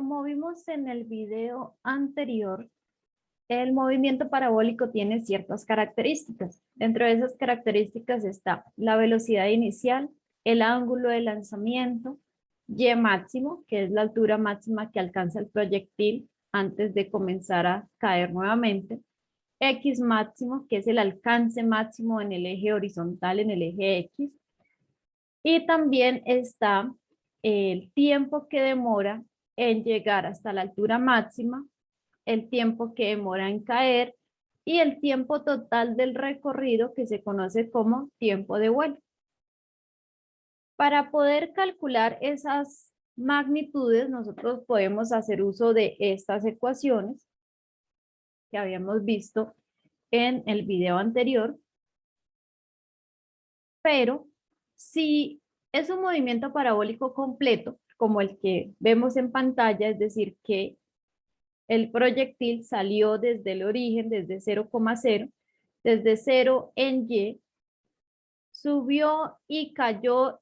Como vimos en el video anterior, el movimiento parabólico tiene ciertas características. Dentro de esas características está la velocidad inicial, el ángulo de lanzamiento, y máximo, que es la altura máxima que alcanza el proyectil antes de comenzar a caer nuevamente, X máximo, que es el alcance máximo en el eje horizontal, en el eje X, y también está el tiempo que demora en llegar hasta la altura máxima, el tiempo que demora en caer y el tiempo total del recorrido que se conoce como tiempo de vuelo. Para poder calcular esas magnitudes, nosotros podemos hacer uso de estas ecuaciones que habíamos visto en el video anterior, pero si es un movimiento parabólico completo, como el que vemos en pantalla, es decir, que el proyectil salió desde el origen, desde 0,0, desde 0 en Y, subió y cayó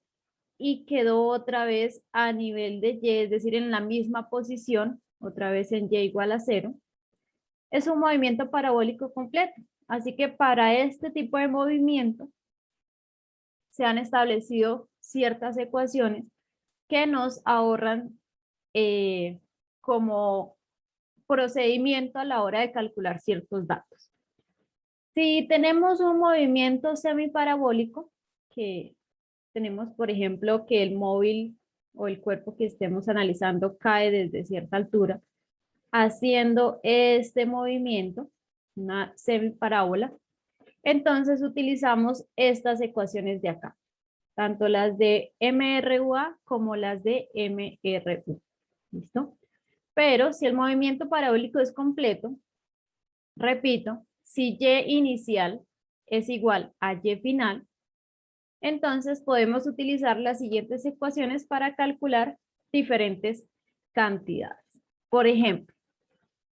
y quedó otra vez a nivel de Y, es decir, en la misma posición, otra vez en Y igual a 0. Es un movimiento parabólico completo. Así que para este tipo de movimiento se han establecido ciertas ecuaciones que nos ahorran como procedimiento a la hora de calcular ciertos datos. Si tenemos un movimiento semiparabólico, que tenemos, por ejemplo, que el móvil o el cuerpo que estemos analizando cae desde cierta altura, haciendo este movimiento, una semiparábola, entonces utilizamos estas ecuaciones de acá, tanto las de MRUA como las de MRU. ¿Listo? Pero si el movimiento parabólico es completo, repito, si Y inicial es igual a Y final, entonces podemos utilizar las siguientes ecuaciones para calcular diferentes cantidades. Por ejemplo,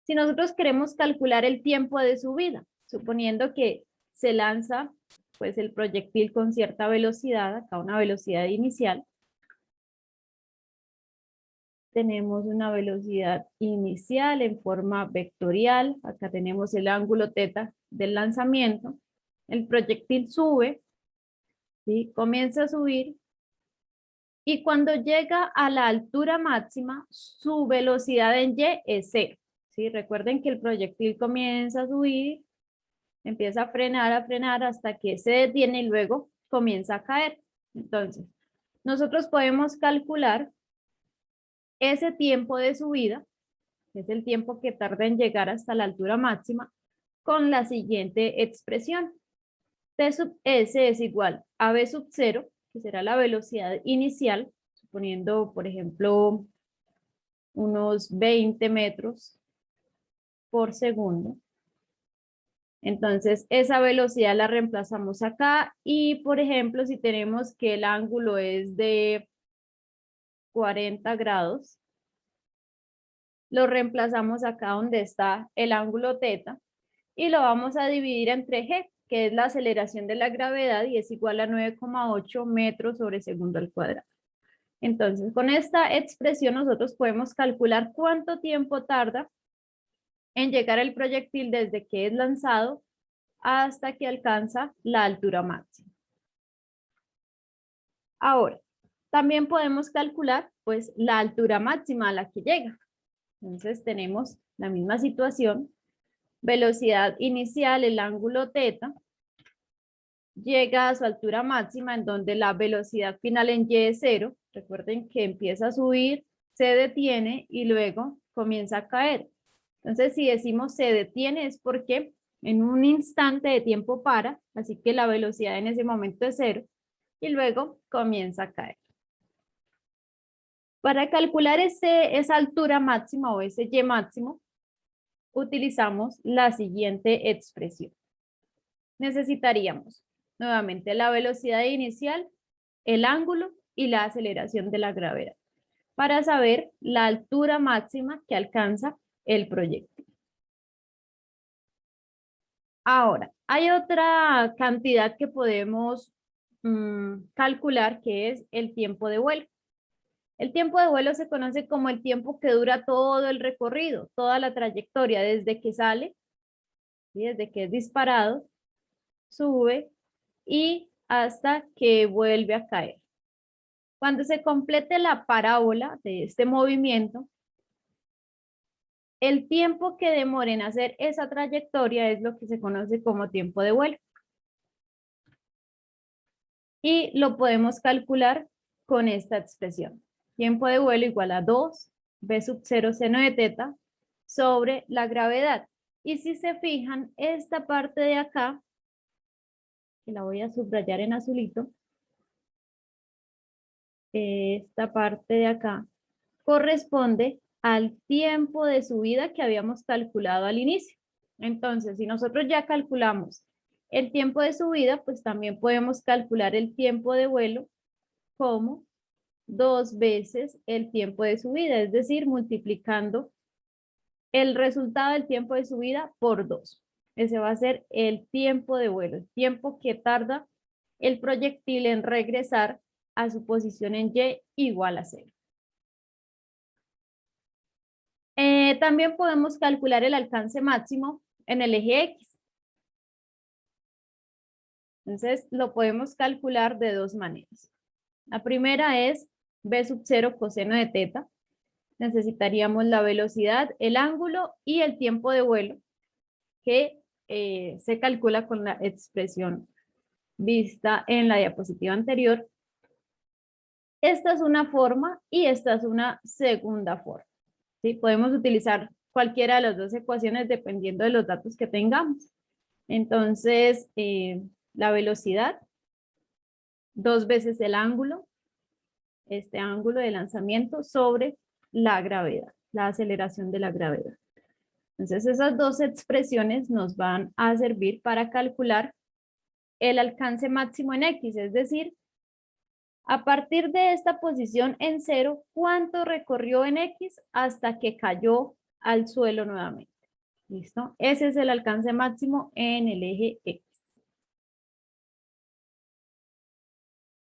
si nosotros queremos calcular el tiempo de subida, suponiendo que se lanza pues el proyectil con cierta velocidad, acá una velocidad inicial, tenemos una velocidad inicial en forma vectorial, acá tenemos el ángulo θ del lanzamiento, el proyectil sube, ¿sí? Comienza a subir, y cuando llega a la altura máxima, su velocidad en Y es 0, ¿sí? Recuerden que el proyectil comienza a subir, empieza a frenar hasta que se detiene y luego comienza a caer. Entonces, nosotros podemos calcular ese tiempo de subida, que es el tiempo que tarda en llegar hasta la altura máxima, con la siguiente expresión. T sub S es igual a V sub 0, que será la velocidad inicial, suponiendo, por ejemplo, unos 20 metros por segundo. Entonces, esa velocidad la reemplazamos acá y, por ejemplo, si tenemos que el ángulo es de 40 grados, lo reemplazamos acá donde está el ángulo θ y lo vamos a dividir entre g, que es la aceleración de la gravedad y es igual a 9,8 metros sobre segundo al cuadrado. Entonces, con esta expresión nosotros podemos calcular cuánto tiempo tarda en llegar el proyectil desde que es lanzado hasta que alcanza la altura máxima. Ahora, también podemos calcular pues la altura máxima a la que llega. Entonces tenemos la misma situación, velocidad inicial, el ángulo θ, llega a su altura máxima en donde la velocidad final en Y es 0. Recuerden que empieza a subir, se detiene y luego comienza a caer. Entonces, si decimos se detiene es porque en un instante de tiempo para, así que la velocidad en ese momento es 0 y luego comienza a caer. Para calcular esa altura máxima o ese Y máximo, utilizamos la siguiente expresión. Necesitaríamos nuevamente la velocidad inicial, el ángulo y la aceleración de la gravedad para saber la altura máxima que alcanza el proyectil. Ahora, hay otra cantidad que podemos calcular que es el tiempo de vuelo. El tiempo de vuelo se conoce como el tiempo que dura todo el recorrido, toda la trayectoria, desde que sale, ¿sí? Desde que es disparado, sube y hasta que vuelve a caer. Cuando se complete la parábola de este movimiento, el tiempo que demore en hacer esa trayectoria es lo que se conoce como tiempo de vuelo. Y lo podemos calcular con esta expresión. Tiempo de vuelo igual a 2 b sub 0 seno de teta sobre la gravedad. Y si se fijan, esta parte de acá, que la voy a subrayar en azulito, esta parte de acá, corresponde al tiempo de subida que habíamos calculado al inicio. Entonces, si nosotros ya calculamos el tiempo de subida, pues también podemos calcular el tiempo de vuelo como 2 veces el tiempo de subida, es decir, multiplicando el resultado del tiempo de subida por 2. Ese va a ser el tiempo de vuelo, el tiempo que tarda el proyectil en regresar a su posición en Y igual a 0. También podemos calcular el alcance máximo en el eje X. Entonces, lo podemos calcular de dos maneras. La primera es B sub 0 coseno de teta. Necesitaríamos la velocidad, el ángulo y el tiempo de vuelo, que se calcula con la expresión vista en la diapositiva anterior. Esta es una forma y esta es una segunda forma. ¿Sí? Podemos utilizar cualquiera de las dos ecuaciones dependiendo de los datos que tengamos. Entonces, la velocidad, 2 veces el ángulo, este ángulo de lanzamiento sobre la gravedad, la aceleración de la gravedad. Entonces, esas dos expresiones nos van a servir para calcular el alcance máximo en X, es decir, a partir de esta posición en 0, ¿cuánto recorrió en X hasta que cayó al suelo nuevamente? ¿Listo? Ese es el alcance máximo en el eje X.